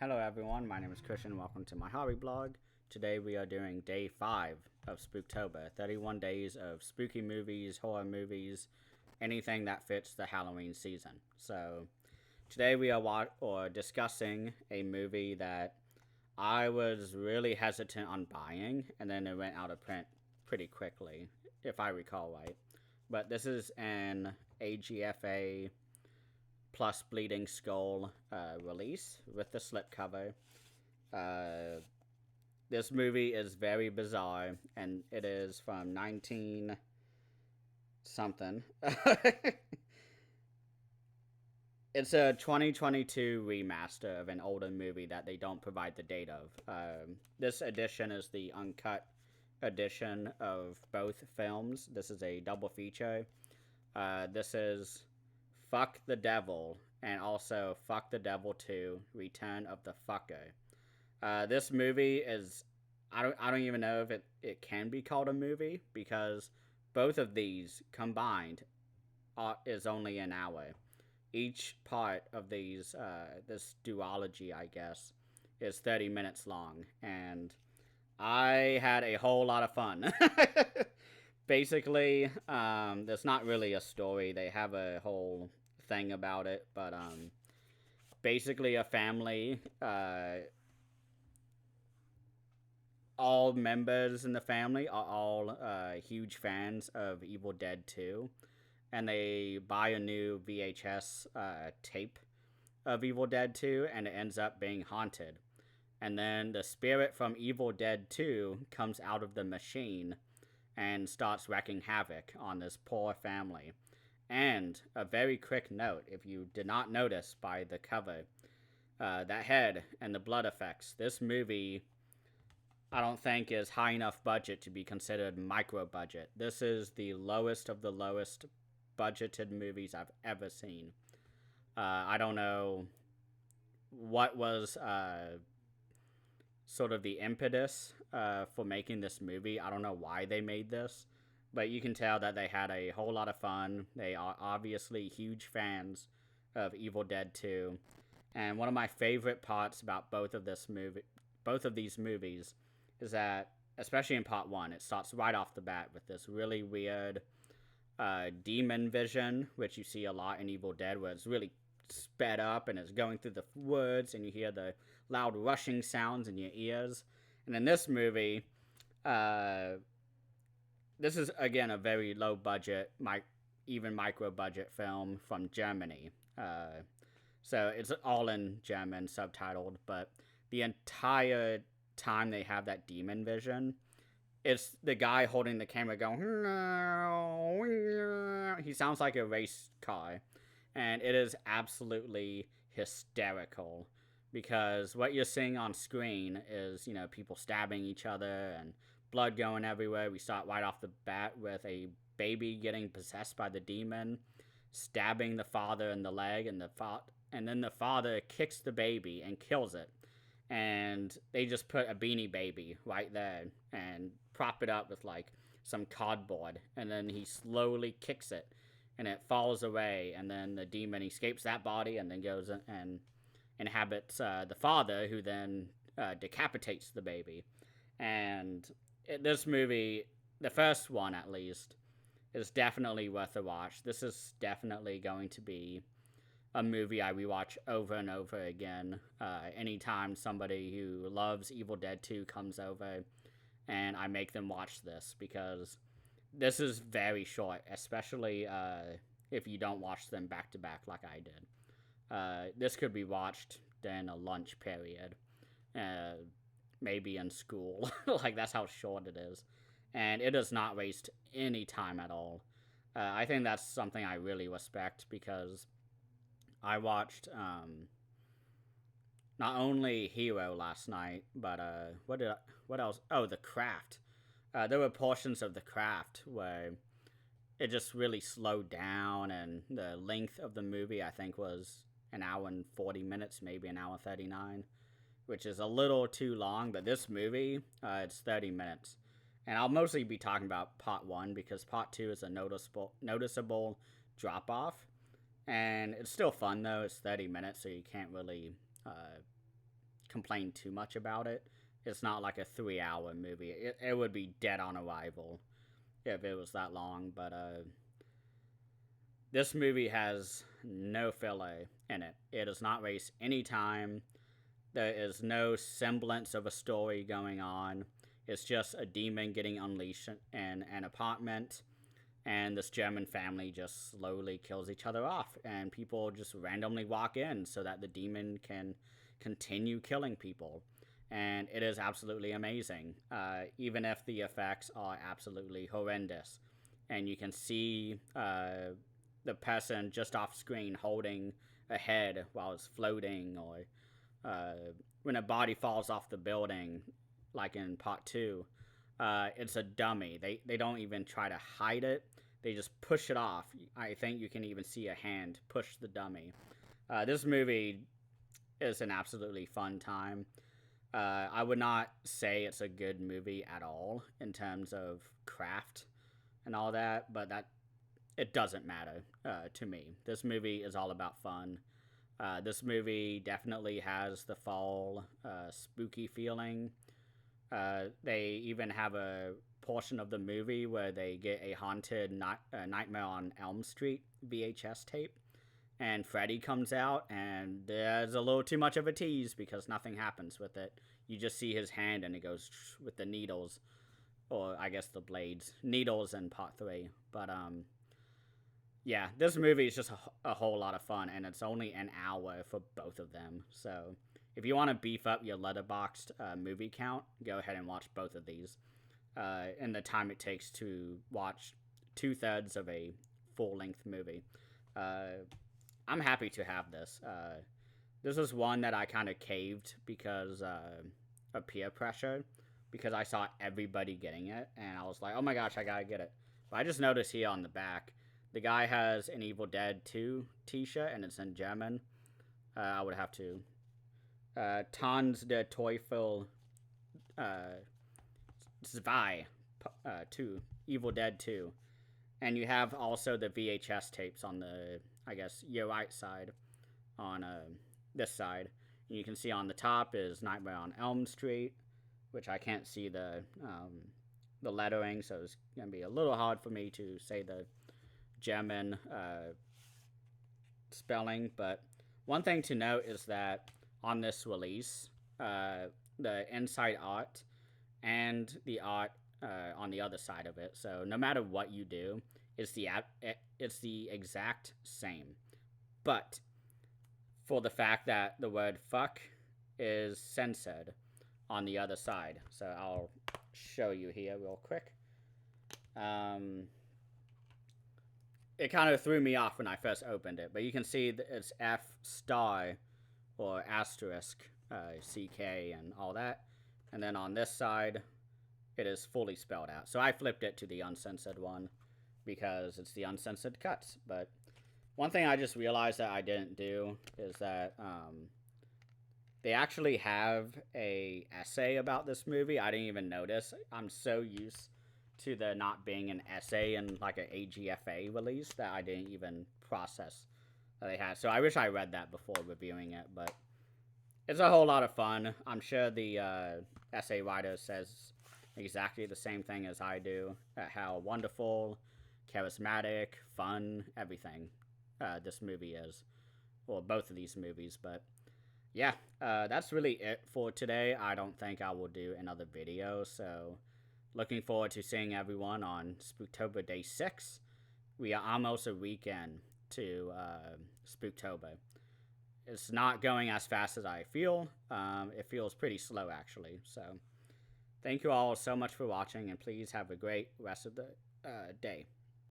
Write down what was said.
Hello everyone, my name is Christian. Welcome to my hobby blog. Today we are doing day 5 of Spooktober, 31 days of spooky movies, horror movies, anything that fits the Halloween season. So today we are discussing a movie that I was really hesitant on buying, and then it went out of print pretty quickly, if I recall right. But this is an AGFA plus Bleeding Skull release with the slipcover. Uh, this movie is very bizarre, and it is from 19 something. It's a 2022 remaster of an older movie that they don't provide the date of. This edition is the uncut edition of both films. This is a double feature. This is Fuck the Devil and also Fuck the Devil 2 Return of the Fucker. This movie is, I don't even know if it can be called a movie because both of these combined is only an hour. Each part of these, this duology, I guess, is 30 minutes long, and I had a whole lot of fun. Basically, there's not really a story. They have a whole thing about it, but basically a family, all members in the family are all huge fans of Evil Dead 2, and they buy a new VHS tape of Evil Dead 2, and it ends up being haunted. And then the spirit from Evil Dead 2 comes out of the machine and starts wreaking havoc on this poor family. And a very quick note, if you did not notice by the cover, that head and the blood effects, this movie I don't think is high enough budget to be considered micro budget. This is the lowest of the lowest budgeted movies I've ever seen. I don't know what was sort of the impetus for making this movie. I don't know why they made this, but you can tell that they had a whole lot of fun. They are obviously huge fans of Evil Dead 2. And one of my favorite parts about both of these movies is that, especially in part 1, it starts right off the bat with this really weird demon vision, which you see a lot in Evil Dead, where it's really sped up and it's going through the woods and you hear the loud rushing sounds in your ears. And in this movie, this is again a very low budget, even micro budget film from Germany. So it's all in German, subtitled, but the entire time they have that demon vision, it's the guy holding the camera going, he sounds like a race car. And it is absolutely hysterical because what you're seeing on screen is, people stabbing each other and blood going everywhere. We start right off the bat with a baby getting possessed by the demon, stabbing the father in the leg, and then the father kicks the baby and kills it. And they just put a Beanie Baby right there and prop it up with like some cardboard, and then he slowly kicks it and it falls away, and then the demon escapes that body and then goes and inhabits the father, who then decapitates the baby. And this movie, the first one at least, is definitely worth a watch. This is definitely going to be a movie I rewatch over and over again. Anytime somebody who loves Evil Dead 2 comes over, and I make them watch this, because this is very short, especially if you don't watch them back to back like I did. This could be watched during a lunch period, maybe in school. Like, that's how short it is. And it does not waste any time at all. I think that's something I really respect, because I watched not only Hero last night, but what else? Oh, The Craft. There were portions of The Craft where it just really slowed down, and the length of the movie, I think, was an hour and 40 minutes, maybe an hour 39, which is a little too long. But this movie, it's 30 minutes. And I'll mostly be talking about part 1, because part 2 is a noticeable drop-off. And it's still fun, though. It's 30 minutes, so you can't really complain too much about it. It's not like a 3-hour movie. It would be dead on arrival if it was that long. But this movie has no filler in it. It does not waste any time. There is no semblance of a story going on. It's just a demon getting unleashed in an apartment, and this German family just slowly kills each other off, and people just randomly walk in so that the demon can continue killing people. And it is absolutely amazing, even if the effects are absolutely horrendous. And you can see the person just off screen holding a head while it's floating, or when a body falls off the building, like in part 2, it's a dummy. They don't even try to hide it. They just push it off. I think you can even see a hand push the dummy. This movie is an absolutely fun time. I would not say it's a good movie at all in terms of craft and all that, but that it doesn't matter to me. This movie is all about fun. This movie definitely has the fall spooky feeling. They even have a portion of the movie where they get a haunted Nightmare on Elm Street VHS tape, and Freddy comes out, and there's a little too much of a tease because nothing happens with it. You just see his hand, and it goes with the needles, or I guess the blades, needles in part 3. But yeah, this movie is just a whole lot of fun, and it's only an hour for both of them. So if you want to beef up your Letterboxd movie count, go ahead and watch both of these. In the time it takes to watch 2/3 of a full-length movie. I'm happy to have this. This was one that I kind of caved because of peer pressure, because I saw everybody getting it, and I was like, oh my gosh, I gotta get it. But I just noticed here on the back, the guy has an Evil Dead 2 t-shirt, and it's in German. I would have to. Tanz der Teufel 2, Evil Dead 2. And you have also the VHS tapes on the, I guess, your right side, on this side. And you can see on the top is Nightmare on Elm Street, which I can't see the lettering, so it's going to be a little hard for me to say the German spelling. But one thing to note is that on this release, the inside art and the art on the other side of it, so no matter what you do, it's the exact same. But for the fact that the word fuck is censored on the other side, so I'll show you here real quick. It kind of threw me off when I first opened it, but you can see that it's F star or asterisk, CK and all that. And then on this side, it is fully spelled out. So I flipped it to the uncensored one because it's the uncensored cuts. But one thing I just realized that I didn't do is that they actually have a essay about this movie. I didn't even notice. I'm so used to there not being an essay in like an AGFA release that I didn't even process that they had. So I wish I read that before reviewing it, but it's a whole lot of fun. I'm sure the essay writer says exactly the same thing as I do, how wonderful, charismatic, fun, everything this movie is, or both of these movies. But yeah, that's really it for today. I don't think I will do another video, so looking forward to seeing everyone on Spooktober Day 6. We are almost a weekend to Spooktober. It's not going as fast as I feel. It feels pretty slow, actually. So thank you all so much for watching, and please have a great rest of the day.